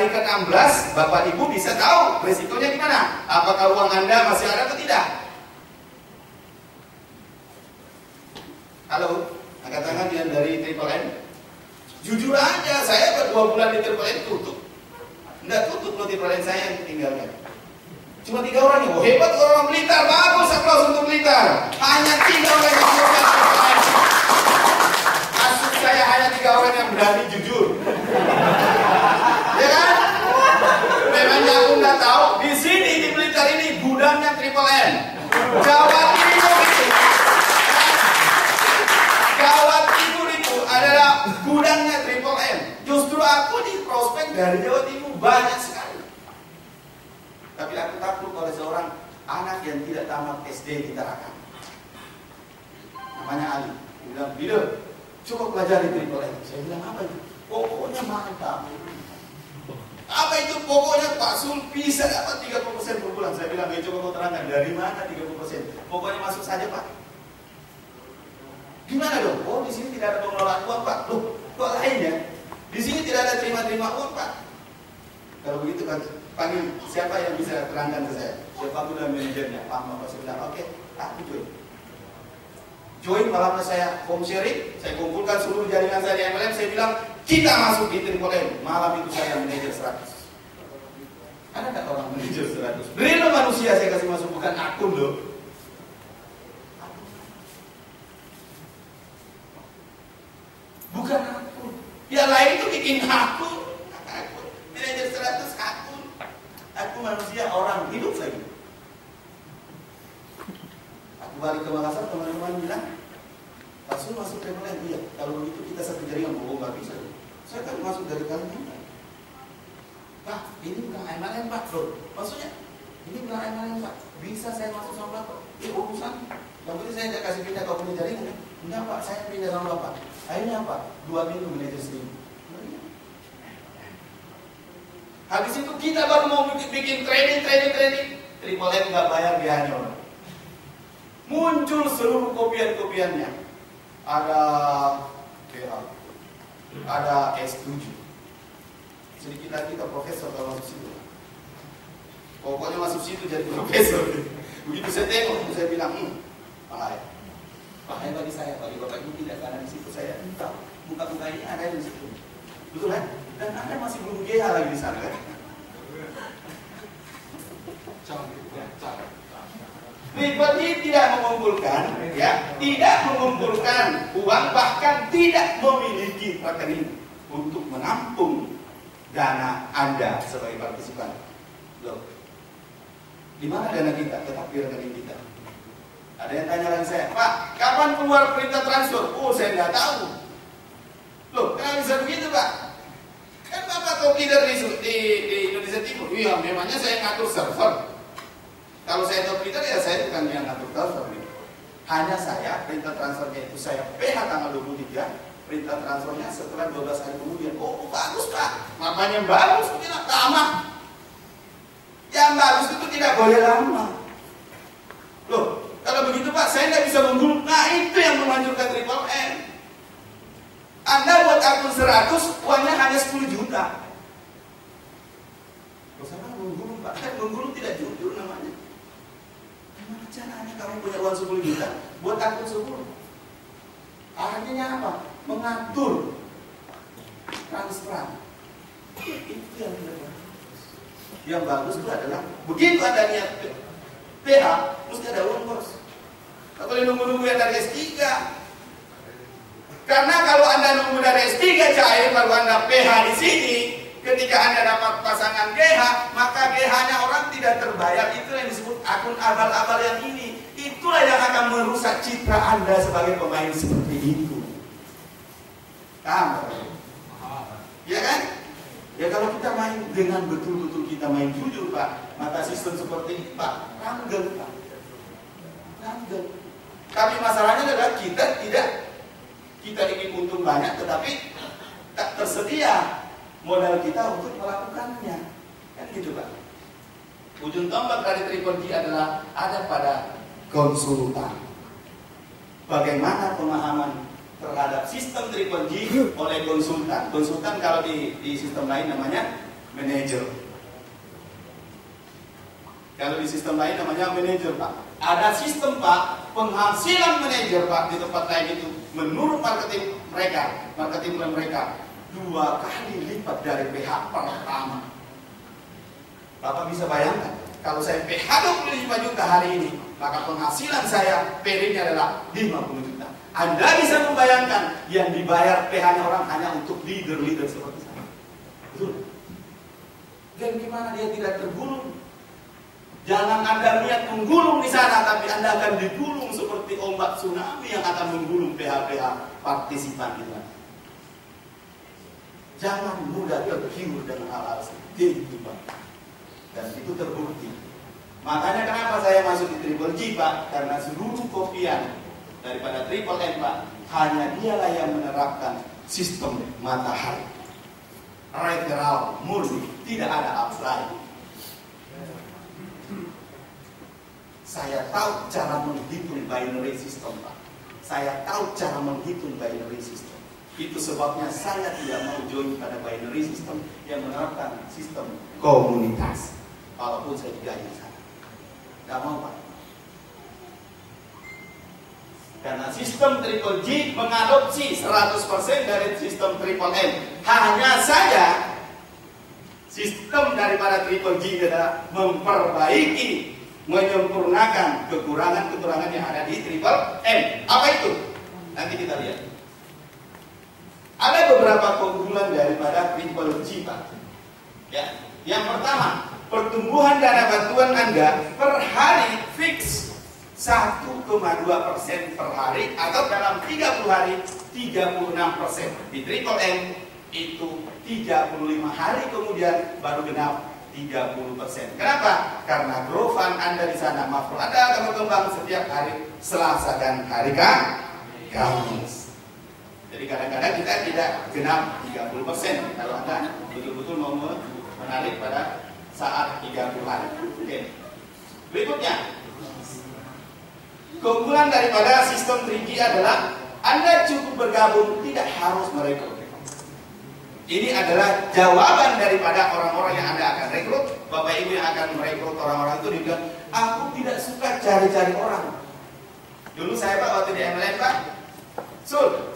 hari ke-16 Bapak Ibu bisa tahu resikonya gimana. Apakah uang Anda masih ada atau tidak? Halo, angkat tangan yang dari Triple N. Jujur aja, saya 2 bulan di Triple N tutup. Enggak tutup loh Triple N saya yang tinggalkan. Cuma 3 orang ya, oh hebat orang Blitar, bagus aplaus untuk Blitar. Hanya 3 orang yang jujur. Maksud saya hanya 3 orang yang berani jujur. Ya kan? Memangnya aku nggak tahu. Di sini di Blitar ini gudangnya Triple N. Jawa Timur itu, Jawa Timur itu adalah gudangnya Triple N. Justru aku di prospek dari Jawa Timur banyak sekali. Tapi aku takut oleh seorang anak yang tidak tamat SD di Tarakan. Namanya Ali. Dia bilang, Bido, coba pelajari Triple N. Saya bilang, apa itu? Pokoknya mantap. Apa itu pokoknya Pak Sul bisa dapat 30% per bulan. Saya bilang, coba kau terangkan, dari mana 30%? Pokoknya masuk saja Pak. Gimana dong? Oh di sini tidak ada pengelolaan uang Pak. Loh, kok lain ya? Di sini tidak ada terima-terima uang Pak. Kalau begitu kan, panggil siapa yang bisa terangkan ke saya? Siapa aku dan manajernya? Pak Bapak saya bilang, oke, aku join. Join malamnya saya home sharing, saya kumpulkan seluruh jaringan saya di MLM, saya bilang, kita masuk di Triple N. Malam itu saya manajer 100. Ada nggak orang manajer 100? Real manusia saya kasih masuk, bukan akun loh. Bukan akun. Yang lain itu bikin akun. Manajer 100 akun. Aku manusia, orang hidup lagi. Aku balik ke Makassar, teman-teman bilang, Rasul masuk Triple N. Iya, kalau begitu kita satu jaringan. Oh nggak bisa. Saya kan masuk dari Kalimantan. Pak, ini bukan MLM Pak. Loh, maksudnya ini bukan MLM Pak. Bisa saya masuk sama Bapak? Urusan. Yang penting saya tidak kasih pindah, kau punya jaringan ya? Enggak Pak, saya pindah sama Bapak. Akhirnya apa? 2 minggu manajer sendiri. Habis itu kita baru mau bikin training. Triple N nggak bayar biayanya orang. Muncul seluruh kopian-kopiannya. Ada PA, ada S7. Sedikit lagi kita profesor kalau masuk situ. Pokoknya masuk situ jadi profesor. Begitu saya tengok, saya bilang, bahaya bagi saya, bagi Bapak Ibu tidak, karena di situ saya tahu muka-muka ini ada di situ. Betul kan? Dan Anda masih belum GH lagi di sana kan? Triple N tidak mengumpulkan, tidak mengumpulkan uang, bahkan tidak memiliki rekening untuk menampung dana Anda sebagai partisipan. Loh, di mana dana kita? Tetap di rekening kita. Ada yang tanya lagi saya, Pak, kapan keluar perintah transfer? Oh, saya nggak tahu. Loh, kenapa bisa begitu Pak? Kan Bapak top leader di Indonesia Timur. Iya, memangnya saya ngatur server. Kalau saya top leader ya saya bukan yang ngatur server. Hanya saya, perintah transfernya itu saya PH tanggal 23. Perintah transfernya setelah 12 hari kemudian. Oh, bagus Pak. Makanya bagus, tidak lama. Yang bagus itu tidak boleh lama. Loh, kalau begitu Pak, saya nggak bisa menggulung. Nah, itu yang memanjurkan Triple N. Anda buat akun 100, uangnya hanya 10 juta. Loh, saya menggulung Pak. Kan menggulung tidak jujur namanya. Gimana caranya kamu punya uang 10 juta buat akun 10? Artinya apa? Mengatur transferan. Itu yang tidak bagus. Yang bagus itu adalah begitu ada niat PH, mesti ada uang bos. Tak boleh nunggu-nunggu yang dari S3. Karena kalau Anda nunggu dari S3 cair baru Anda PH di sini, ketika Anda dapat pasangan GH, maka GH-nya orang tidak terbayar. Itu yang disebut akun abal-abal yang ini. Itulah yang akan merusak citra Anda sebagai pemain seperti itu. Paham? Ya kan? Ya kalau kita main dengan betul-betul kita main jujur Pak, maka sistem seperti ini Pak, langgeng Pak. Langgeng. Tapi masalahnya adalah kita ingin untung banyak tetapi tak tersedia modal kita untuk melakukannya. Kan gitu Pak. Ujung tombak dari Triple G adalah ada pada konsultan. Bagaimana pemahaman terhadap sistem Triple G oleh konsultan. Konsultan kalau di sistem lain namanya manajer. Kalau di sistem lain namanya manajer, Pak. Ada sistem, Pak, penghasilan manajer, Pak, di tempat lain itu menurut marketing plan mereka 2 kali lipat dari PH pertama. Bapak bisa bayangkan, kalau saya PH 25 juta hari ini, maka penghasilan saya PD-nya adalah 50 juta. Anda bisa membayangkan yang dibayar PH-nya orang hanya untuk leader-leader seperti saya. Betul? Dan gimana dia tidak tergulung? Jangan Anda niat menggulung di sana, tapi Anda akan digulung seperti ombak tsunami yang akan menggulung PH-PH partisipan kita. Jangan mudah tergiur dengan hal-hal seperti itu, Pak. Dan itu terbukti. Makanya kenapa saya masuk di Triple G, Pak? Karena seluruh kopian daripada Triple M, Pak, hanya dialah yang menerapkan sistem matahari. Referral murni, tidak ada apply. Saya tahu cara menghitung binary system, Pak. Saya tahu cara menghitung binary system. Itu sebabnya saya tidak mau join pada binary system yang menerapkan sistem komunitas. Walaupun saya juga di sana. Gak mau, Pak. Karena sistem Triple G mengadopsi 100% dari sistem Triple M. Hanya saja sistem daripada Triple G adalah memperbaiki, menyempurnakan kekurangan-kekurangan yang ada di Triple M. Apa itu? Nanti kita lihat. Ada beberapa keunggulan daripada Triple G, Pak. Ya. Yang pertama, pertumbuhan dana bantuan Anda per hari fix 1,2% per hari, atau dalam 30 hari 36%. Di Triple M itu 35 hari kemudian baru genap 30%. Kenapa? Karena growth fund Anda di sana, maaf, Anda akan berkembang setiap hari Selasa dan hari Kamis. Jadi kadang-kadang kita tidak genap 30% kalau Anda betul-betul mau menarik pada saat 30 hari. Oke. Berikutnya, keunggulan daripada sistem 3G adalah Anda cukup bergabung, tidak harus merekrut. Ini adalah jawaban daripada orang-orang yang Anda akan rekrut. Bapak Ibu yang akan merekrut orang-orang itu, dia bilang, aku tidak suka cari-cari orang. Dulu saya, Pak, waktu di MLM, Pak,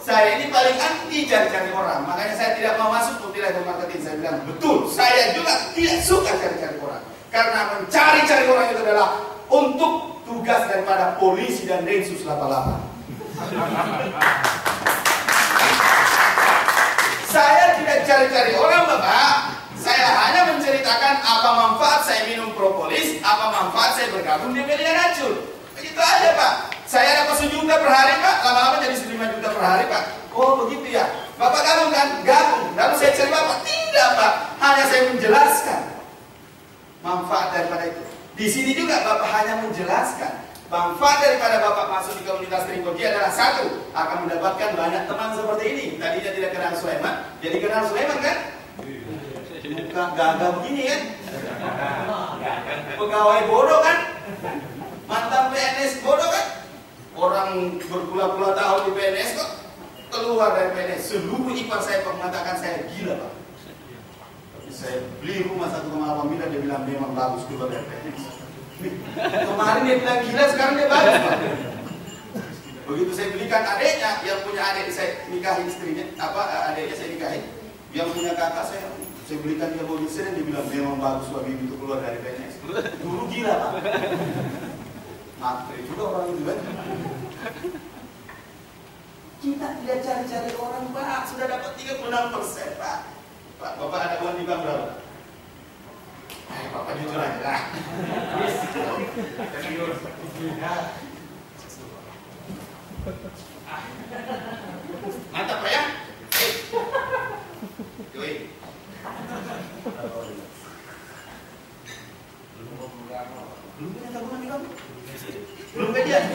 saya ini paling anti cari-cari orang. Makanya saya tidak mau masuk multi-level marketing. Saya bilang, betul, saya juga tidak suka cari-cari orang. Karena mencari-cari orang itu adalah untuk tugas daripada polisi dan Densus 88. Saya tidak cari-cari orang, Bapak. Saya hanya menceritakan apa manfaat saya minum propolis, apa manfaat saya bergabung di media racun. Begitu aja, Pak. Saya dapat 1 juta per hari, Pak. Lama-lama jadi 5 juta per hari, Pak. Oh, begitu ya. Bapak gabung kan? Gabung. Lalu saya cari Bapak? Tidak, Pak. Hanya saya menjelaskan manfaat daripada itu. Di sini juga Bapak hanya menjelaskan manfaat daripada Bapak masuk di komunitas Triple G adalah 1, akan mendapatkan banyak teman seperti ini. Tadinya tidak kenal Sulaiman, jadi kenal Sulaiman kan? Bukan gagal begini kan? Pegawai bodoh kan? Mantan PNS bodoh kan? Orang berpuluh-puluh tahun di PNS kok keluar dari PNS. Seluruh ipar saya mengatakan saya gila, Pak. Saya beli rumah 1,8 miliar, dia bilang memang bagus keluar dari PNS. Kemarin dia bilang gila, sekarang dia bagus, Pak. Begitu saya belikan adiknya, yang punya adik saya nikahin istrinya, adiknya saya nikahin, yang punya kakak saya belikan dia mobil Sedan, dia bilang memang bagus bagi untuk keluar dari PNS. Dulu gila, Pak. Matre juga orang itu kan. Kita tidak cari-cari orang, Pak. Sudah dapat 36%, Pak. Pak, Bapak ada uang di bank berapa? Bapak jujur aja lah. Mantap, Pak ya? Yoi. Belum punya tabungan di bank? Belum gajian?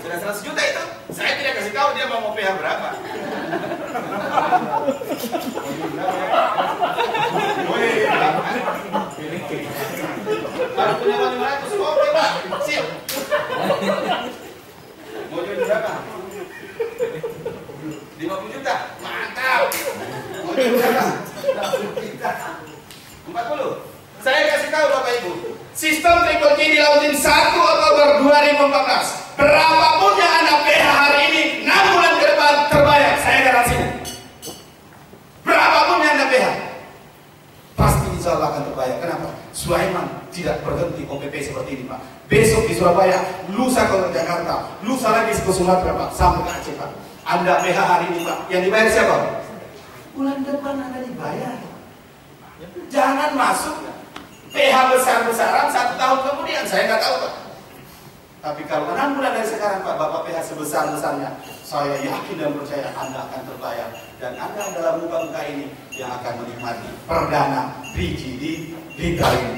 Sudah 100 juta itu. Saya tidak kasih tahu dia mau PH berapa. Kalau punya uang 500, oke, Pak. Sip. Mau jual berapa? 50 juta. Mantap. Mau berapa? 40. Saya kasih tahu Bapak Ibu, sistem Triple G dilautin 1 Oktober 2014. Berapapun yang Anda PH hari ini, 6 bulan ke depan terbayar. Saya garansinya. Berapapun yang Anda PH, pasti insya Allah akan terbayar. Kenapa? Sulaiman tidak berhenti OPP seperti ini Pak. Besok di Surabaya, lusa ke Jakarta, lusa lagi ke Sumatera Pak, sampai ke Aceh Pak. Anda PH hari ini Pak, yang dibayar siapa? Bulan depan Anda dibayar. Jangan masuk PH besar-besaran 1 tahun kemudian, saya nggak tahu Pak. Tapi kalau 6 bulan dari sekarang Pak, Bapak PH sebesar-besarnya, saya yakin dan percaya Anda akan terbayar. Dan Anda adalah muka-muka ini yang akan menikmati perdana biji di Blitar ini.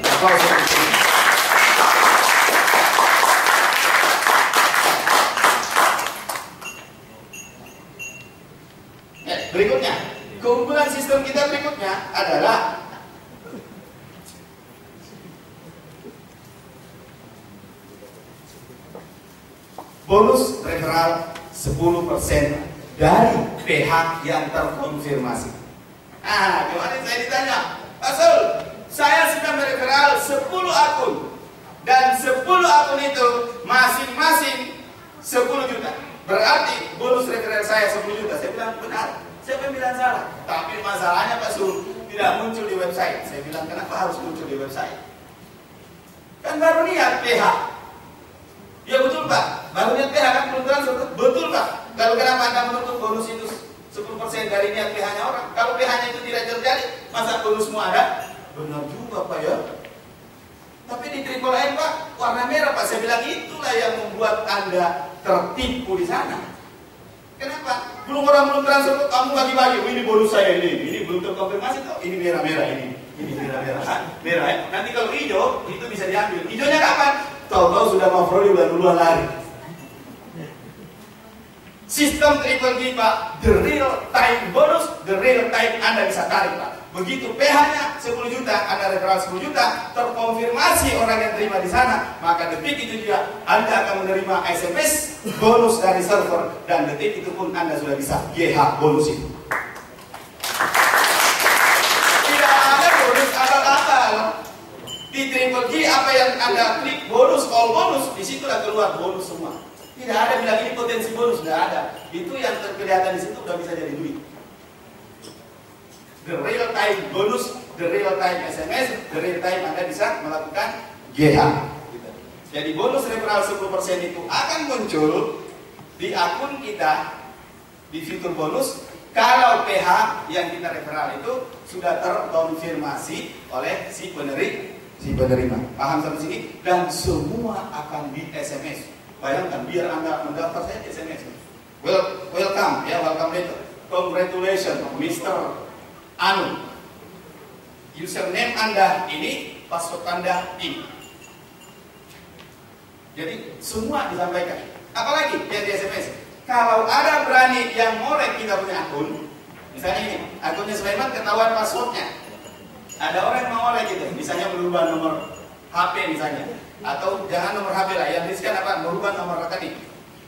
Berikutnya, keunggulan sistem kita berikutnya adalah bonus referral 10% dari PH yang terkonfirmasi. Nah, kemarin saya ditanya, Pak Sul, saya sudah mereferral 10 akun dan 10 akun itu masing-masing 10 juta. Berarti bonus referral saya 10 juta. Saya bilang benar. Siapa yang bilang salah? Tapi masalahnya Pak Sul tidak muncul di website. Saya bilang kenapa harus muncul di website? Kan baru niat PH. Ya betul Pak, baru niat PH kan belum transfer. Betul Pak. Kalau kenapa Anda menutup bonus itu 10% dari niat PH-nya orang? Kalau PH-nya itu tidak terjadi, masa bonusmu ada? Benar juga Pak ya. Tapi di Triple N Pak, warna merah Pak. Saya bilang itulah yang membuat Anda tertipu di sana. Kenapa? Orang belum transfer, kamu bagi-bagi. Oh, ini bonus saya ini belum terkonfirmasi toh. Ini merah-merah ini merah-merah. Merah ya. Nanti kalau hijau itu bisa diambil. Hijaunya kapan? Tahu-tahu sudah mau fraud udah duluan lari. Sistem Triple G Pak, the real time bonus, the real time Anda bisa tarik Pak. Begitu PH-nya 10 juta, Anda referral 10 juta, terkonfirmasi orang yang terima di sana, maka detik itu juga Anda akan menerima SMS bonus dari server, dan detik itu pun Anda sudah bisa GH bonus itu. Tidak ada bonus abal-abal. Di Triple G apa yang Anda klik bonus, all bonus, disitulah keluar bonus semua. Tidak ada bilang ini potensi bonus, tidak ada. Itu yang terkelihatan di situ udah bisa jadi duit. The real time bonus, the real time SMS, the real time Anda bisa melakukan GH. Jadi bonus referral 10% itu akan muncul di akun kita di fitur bonus kalau PH yang kita referral itu sudah terkonfirmasi oleh si penerima. Paham sampai sini? Dan semua akan di SMS. Bayangkan, biar Anda mendaftar saya di SMS. Welcome, ya, welcome letter. Congratulations, Mr. Anu. Username Anda ini, password Anda ini. Jadi semua disampaikan. Apalagi yang di SMS. Kalau ada berani yang ngorek kita punya akun, misalnya ini, akunnya Sulaiman ketahuan passwordnya. Ada orang yang mau ngorek gitu, misalnya merubah nomor HP misalnya. Atau jangan nomor HP lah, yang riskan apa? Merubah nomor rekening.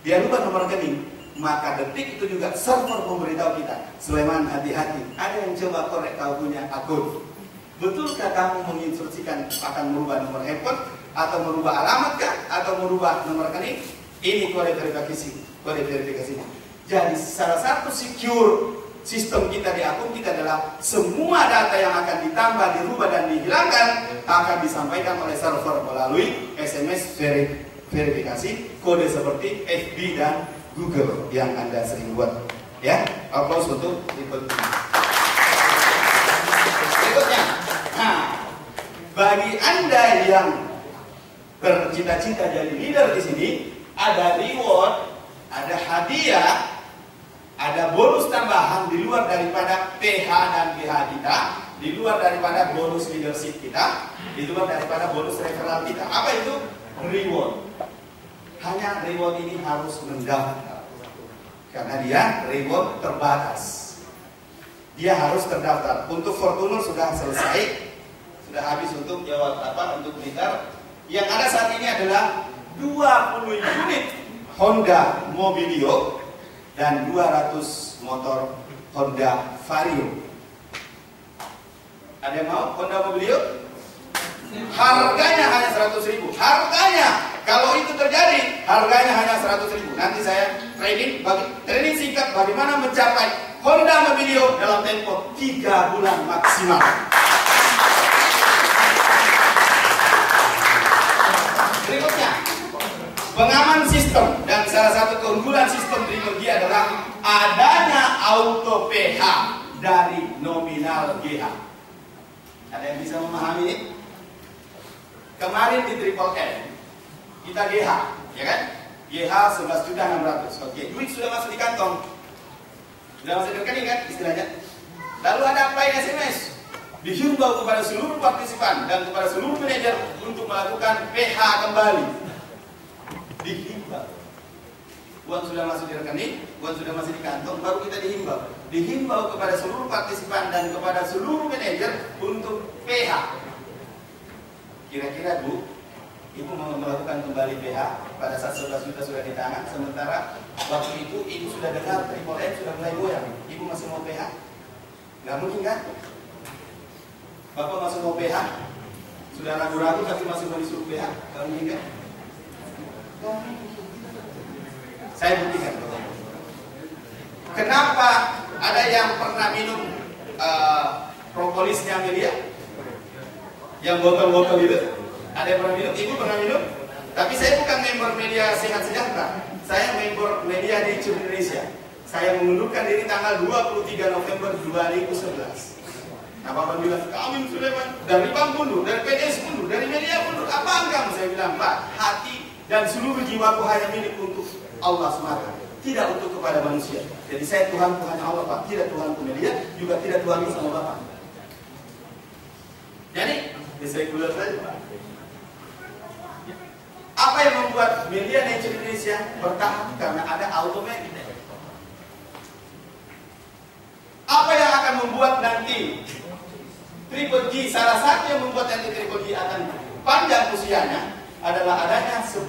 Dia rubah nomor rekening, maka detik itu juga server memberitahu kita, Sulaiman hati-hati, ada yang coba korek kau punya akun. Betulkah kamu menginstruksikan akan merubah nomor handphone, atau merubah alamat kah, atau merubah nomor rekening? Ini kode verifikasinya. Jadi salah satu secure sistem kita di akun kita adalah semua data yang akan ditambah, dirubah dan dihilangkan akan disampaikan oleh server melalui SMS verifikasi kode seperti FB dan Google yang Anda sering buat. Ya, applause untuk Triple G. Berikutnya, nah, bagi Anda yang bercita-cita jadi leader di sini, ada reward, ada hadiah, ada bonus tambahan di luar daripada PH dan GH kita, di luar daripada bonus leadership kita, di luar daripada bonus referral kita. Apa itu? Reward. Hanya reward ini harus mendaftar, karena dia reward terbatas. Dia harus terdaftar. Untuk Fortuner sudah selesai, sudah habis untuk jawab untuk Blitar. Yang ada saat ini adalah 20 unit Honda Mobilio dan 200 motor Honda Vario. Ada yang mau Honda Mobilio? Harganya hanya 100.000. Harganya, kalau itu terjadi, harganya hanya 100.000. Nanti saya training singkat bagaimana mencapai Honda Mobilio dalam tempo 3 bulan maksimal. Berikutnya, pengaman sistem, dan salah satu keunggulan sistem Triple G adalah adanya auto PH dari nominal GH. Ada yang bisa memahami ini? Kemarin di Triple M kita GH, ya kan? GH 11.600.000. Oke, duit sudah masuk di kantong, sudah masuk di rekening kan istilahnya. Lalu ada apply SMS, dihimbau kepada seluruh partisipan dan kepada seluruh manajer untuk melakukan PH kembali. Dihimbau. Uang sudah masuk di rekening, uang sudah masuk di kantong, baru kita dihimbau. Dihimbau kepada seluruh partisipan dan kepada seluruh manajer untuk PH. Kira-kira Bu, Ibu mau melakukan kembali PH pada saat 11 juta sudah di tangan, sementara waktu itu Ibu sudah dengar Triple M sudah mulai goyang. Ibu masih mau PH? Nggak mungkin kan? Bapak masih mau PH? Sudah ragu-ragu tapi masih mau disuruh PH? Nggak mungkin kan? Saya buktikan. Kenapa ada yang pernah minum propolisnya Amelia? Yang botol-botol itu, ada yang pernah minum? Ibu pernah minum? Tapi saya bukan member media Sehat Sejahtera. Saya member media di Indonesia. Saya mengundurkan diri tanggal 23 November 2011. Nah, Bapak bilang, Amin Sulaiman, dari Bank mundur, dari PDS mundur, dari media mundur. Apa kamu? Saya bilang, Pak, hati dan seluruh jiwaku hanya milik untuk Allah semata, tidak untuk kepada manusia. Jadi saya Tuhan hanya Allah, Pak. Tidak Tuhan untuk media, juga tidak Tuhan sama Bapak. Jadi saya kuliah saja, Pak. Apa yang membuat media Nature Indonesia bertahan? Karena ada automatic. Apa yang akan membuat nanti Triple G, salah satu yang membuat nanti Triple G akan panjang usianya adalah adanya 10%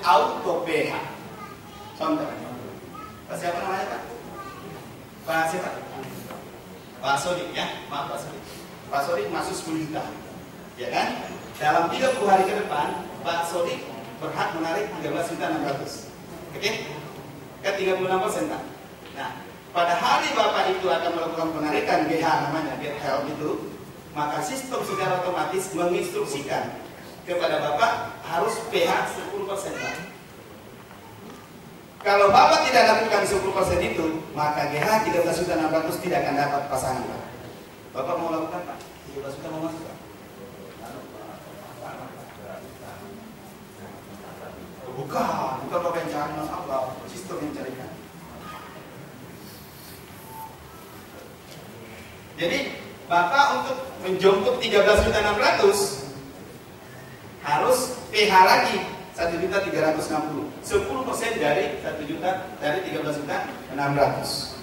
auto PH. Contoh, Pak siapa namanya Pak? Pak siapa? Pak Sodik ya, maaf Pak Sodik. Pak Sodik masuk 10 juta, ya kan? Dalam 30 hari ke depan, Pak Sodik berhak menarik 13.600.000. Oke? Kan 36%. Nah, pada hari Bapak itu akan melakukan penarikan GH namanya, get help itu, maka sistem secara otomatis menginstruksikan kepada Bapak harus PH 10%. Kalau Bapak tidak lakukan 10% itu, maka GH 13.600.000 tidak akan dapat pasangan Pak. Bapak mau lakukan Pak? 13 juta mau masuk Pak? Bukan Bapak yang cari masalah, sistem yang carikan. Jadi Bapak untuk menjemput 13.600.000 harus PH lagi 1.360.000, 10% dari 1 juta dari 13.600.000.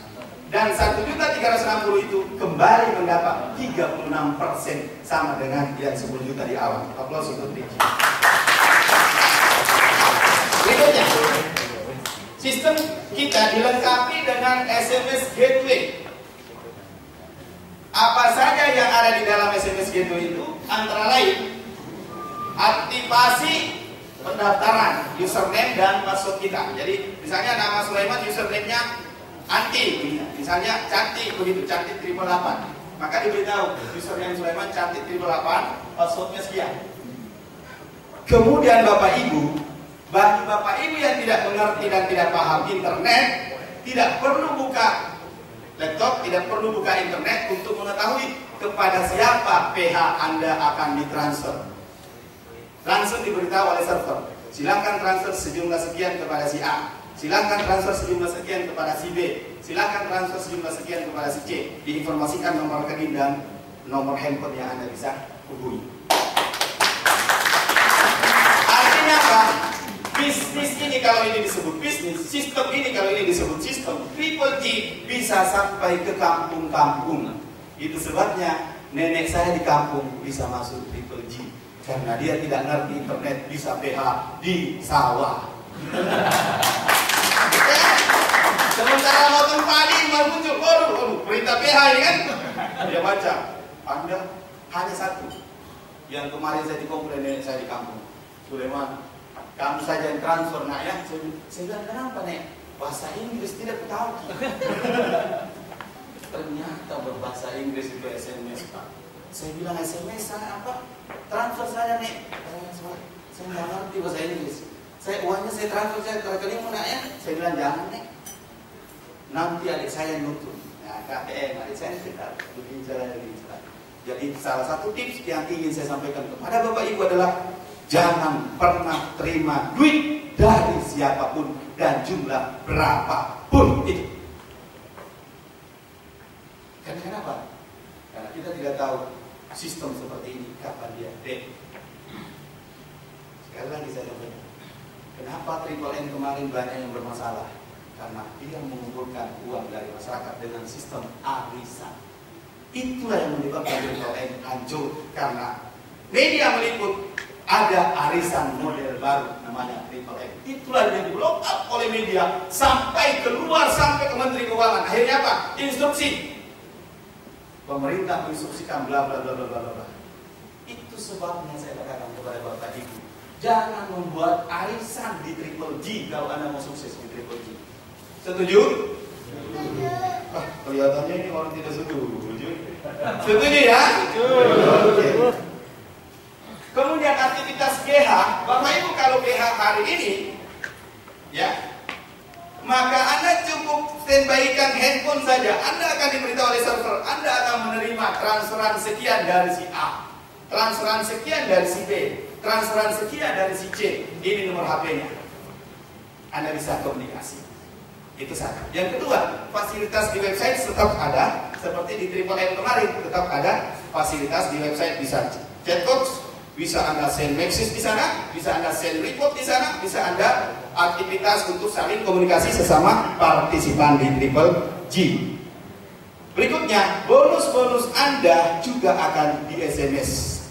Dan 1.360.000 itu kembali mendapat 36% sama dengan yang 10 juta di awal. Aplaus untuk Riki. Berikutnya, sistem kita dilengkapi dengan SMS Gateway. Apa saja yang ada di dalam SMS Gateway itu? Antara lain aktivasi pendaftaran username dan password kita. Jadi misalnya nama Sulaiman, username-nya Anti, misalnya Cantik, begitu Cantik 888. Maka diberitahu username Sulaiman Cantik 888, passwordnya sekian. Kemudian Bapak Ibu, bagi Bapak Ibu yang tidak mengerti dan tidak paham internet, tidak perlu buka laptop, tidak perlu buka internet untuk mengetahui kepada siapa PH Anda akan ditransfer. Langsung diberitahu oleh server, silakan transfer sejumlah sekian kepada si A, silakan transfer sejumlah sekian kepada si B, silakan transfer sejumlah sekian kepada si C. Diinformasikan nomor rekening dan nomor handphone yang Anda bisa hubungi. Artinya apa? Bisnis ini kalau ini disebut bisnis, sistem ini kalau ini disebut sistem, Triple G bisa sampai ke kampung-kampung. Itu sebabnya nenek saya di kampung bisa masuk Triple G, karena dia tidak ngerti internet, bisa PH di sawah. Sementara motong padi baru muncul, waduh, perintah PH ini kan. Dia baca, Anda hanya satu. Yang kemarin saya dikomplain nenek saya di kampung, Sulaiman, kamu saja yang transfer nak ya. Saya bilang, kenapa nek? Bahasa Inggris tidak tahu. Ternyata berbahasa Inggris itu SMS Pak. Saya bilang SMS saya apa? Transfer saya nek. Saya nggak ngerti bahasa Inggris. Uangnya saya transfer saya ke rekening nak ya. Saya bilang jangan nek. Nanti adik saya nutup. Nah, KTM adik saya kita begini cara. Jadi salah satu tips yang ingin saya sampaikan kepada Bapak Ibu adalah jangan pernah terima duit dari siapapun dan jumlah berapapun itu. Karena kenapa? Karena kita tidak tahu sistem seperti ini kapan dia dead. Sekali lagi saya sampaikan, kenapa Triple N kemarin banyak yang bermasalah? Karena dia mengumpulkan uang dari masyarakat dengan sistem arisan. Itulah yang menyebabkan Triple N hancur, karena media meliput ada arisan model baru namanya Triple N. Itulah yang di-blow up oleh media sampai keluar sampai ke Menteri Keuangan. Akhirnya apa? Instruksi. Pemerintah menginstruksikan bla bla bla bla bla bla. Itu sebabnya saya katakan kepada Bapak Ibu, jangan membuat arisan di Triple G kalau Anda mau sukses di Triple G. Setuju? Kelihatannya ini orang tidak setuju. Setuju ya? Oke. Kemudian aktivitas GH, Bapak Ibu kalau GH hari ini, ya, maka Anda cukup standby-kan handphone saja. Anda akan diberitahu oleh server, Anda akan menerima transferan sekian dari si A, transferan sekian dari si B, transferan sekian dari si C. Ini nomor HP-nya. Anda bisa komunikasi. Itu satu. Yang kedua, fasilitas di website tetap ada, seperti di Triple N kemarin tetap ada fasilitas di website, bisa chat box, bisa Anda send message di sana, bisa Anda send report di sana, bisa Anda aktivitas untuk saling komunikasi sesama partisipan di Triple G. Berikutnya, bonus-bonus Anda juga akan di SMS.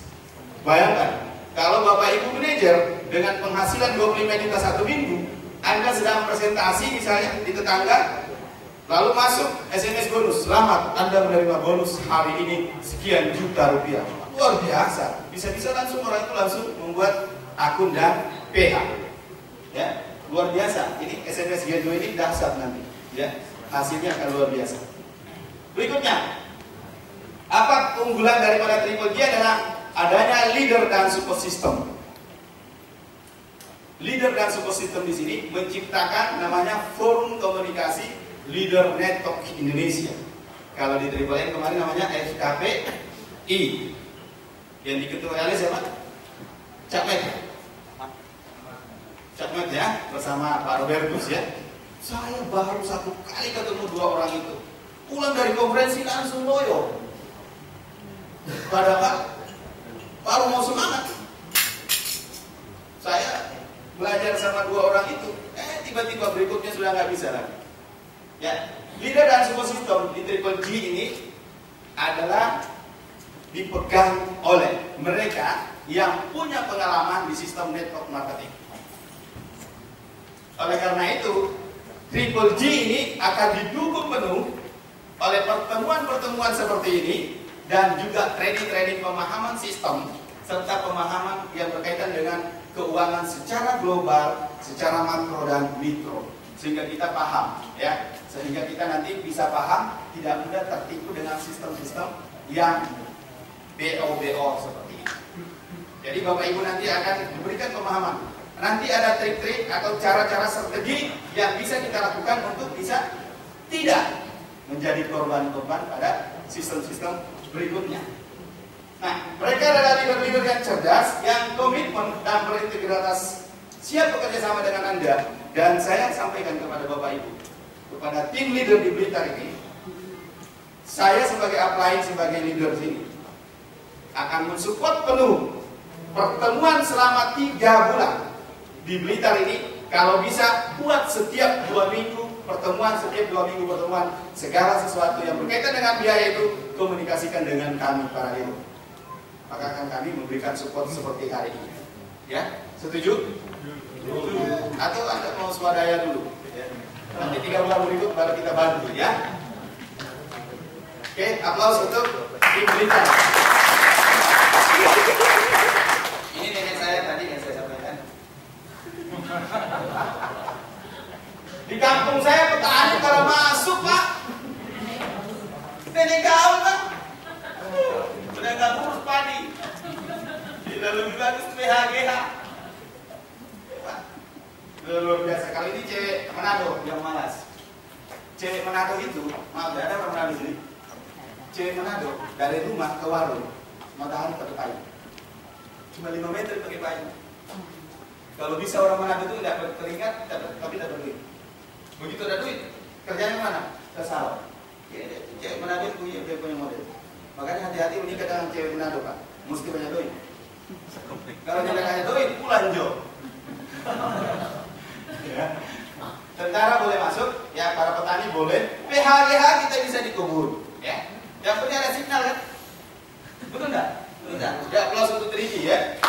Bayangkan, kalau Bapak Ibu manajer dengan penghasilan 25 juta satu minggu, Anda sedang presentasi misalnya di tetangga, lalu masuk SMS bonus, selamat Anda menerima bonus hari ini sekian juta rupiah. Luar biasa, bisa-bisa langsung orang itu langsung membuat akun dan PH. Ya, luar biasa. Ini SMS Gedo ini dahsyat nanti. Ya, hasilnya akan luar biasa. Berikutnya, apa keunggulan daripada Triple G adalah adanya leader dan support system. Leader dan support system di sini menciptakan namanya Forum Komunikasi Leader Network Indonesia. Kalau di Triple N kemarin namanya FKPI. Yang diketuai oleh siapa? Cakmet. Cakmet ya, bersama Pak Robertus ya. Saya baru satu kali ketemu dua orang itu. Pulang dari konferensi langsung loyo. Padahal baru mau semangat. Saya belajar sama dua orang itu, tiba-tiba berikutnya sudah nggak bisa lagi. Ya, leader dan support system di Triple G ini adalah dipegang oleh mereka yang punya pengalaman di sistem network marketing. Oleh karena itu, Triple G ini akan didukung penuh oleh pertemuan-pertemuan seperti ini dan juga training-training pemahaman sistem serta pemahaman yang berkaitan dengan keuangan secara global, secara makro dan mikro, sehingga kita paham, ya, sehingga kita nanti bisa paham, tidak mudah tertipu dengan sistem-sistem yang BO seperti ini. Jadi Bapak Ibu nanti akan diberikan pemahaman. Nanti ada trik-trik atau cara-cara strategi yang bisa kita lakukan untuk bisa tidak menjadi korban-korban pada sistem-sistem berikutnya. Nah, mereka adalah leader-leader yang cerdas, yang komitmen dan berintegritas, siap bekerja sama dengan Anda. Dan saya sampaikan kepada Bapak Ibu, kepada tim leader di Blitar ini, saya sebagai upline, sebagai leader sini, akan mensupport penuh pertemuan selama 3 bulan di Blitar ini. Kalau bisa buat setiap 2 minggu pertemuan, setiap 2 minggu pertemuan, segala sesuatu yang berkaitan dengan biaya itu komunikasikan dengan kami para leader. Maka akan kami memberikan support seperti hari ini. Ya, setuju? Atau Anda mau swadaya dulu? Ya. Nanti 3 bulan berikut baru kita bantu ya. Oke, aplaus untuk tim Blitar. Ini nenek saya tadi yang saya sampaikan. Di kampung saya petani kalau masuk Pak, nenek gaul Pak, udah nggak ngurus padi, tidak lebih bagus PHGH. Luar biasa. Kali ini cewek Manado yang malas. Cewek Manado itu, maaf ya, ada orang Manado di sini. Cewek Manado dari rumah ke warung, matahari pakai payung. Cuma 5 meter pakai payung. Kalau bisa orang Manado itu tidak berkeringat, tapi tidak berduit. Begitu ada duit, kerjanya mana? Ke sawah. Ya, cewek Manado itu punya model. Makanya hati-hati menikah dengan cewek Manado Pak. Mesti banyak duit. Kalau dia banyak duit, pulang Jo. Ya. Tentara boleh masuk, ya para petani boleh. PHGH kita bisa dikubur, ya. Yang penting ada signal kan? Betul nggak? Betul nggak? Ya aplaus untuk Tridi ya.